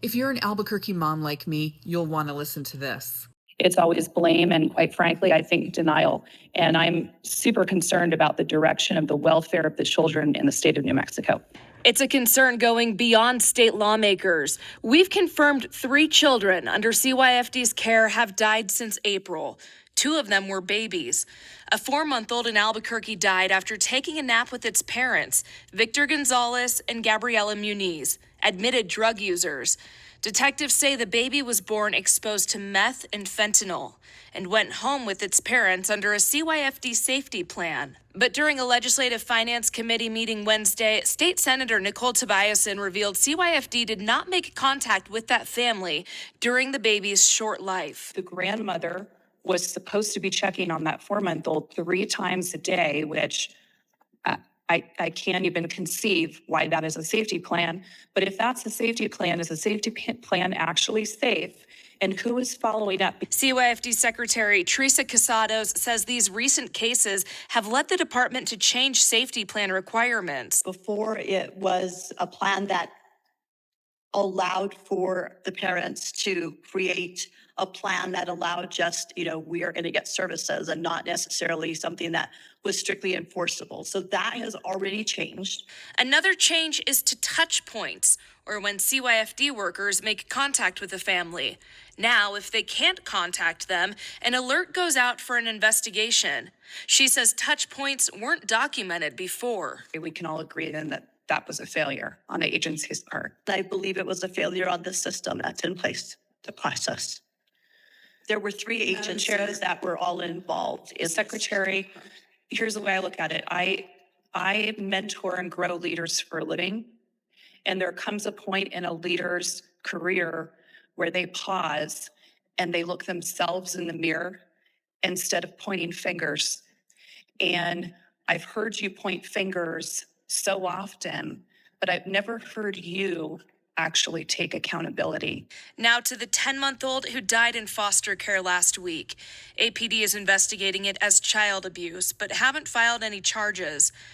If you're an Albuquerque mom like me, you'll want to listen to this. It's always blame and, quite frankly, I think denial. And I'm super concerned about the direction of the welfare of the children in the state of New Mexico. It's a concern going beyond state lawmakers. We've confirmed 3 children under CYFD's care have died since April. 2 of them were babies. A 4-month-old in Albuquerque died after taking a nap with its parents, Victor Gonzalez and Gabriela Muniz, admitted drug users. Detectives say the baby was born exposed to meth and fentanyl and went home with its parents under a CYFD safety plan. But during a Legislative Finance Committee meeting Wednesday, State Senator Nicole Tobiasen revealed CYFD did not make contact with that family during the baby's short life. The grandmother was supposed to be checking on that 4-month-old 3 times a day, which I can't even conceive why that is a safety plan. But if that's a safety plan, is the safety plan actually safe? And who is following up? CYFD Secretary Teresa Casados says these recent cases have led the department to change safety plan requirements. Before, it was a plan that allowed for the parents to create a plan that allowed just, we are going to get services and not necessarily something that was strictly enforceable. So that has already changed. Another change is to touch points, or when CYFD workers make contact with a family. Now, if they can't contact them, an alert goes out for an investigation. She says touch points weren't documented before. We can all agree then that that was a failure on the agency's part. I believe it was a failure on the system that's in place to process. There were 3 agencies that were all involved. Secretary, here's the way I look at it. I mentor and grow leaders for a living. And there comes a point in a leader's career where they pause and they look themselves in the mirror instead of pointing fingers. And I've heard you point fingers so often, but I've never heard you actually take accountability. Now to the 10-month-old who died in foster care last week. APD is investigating it as child abuse, but haven't filed any charges.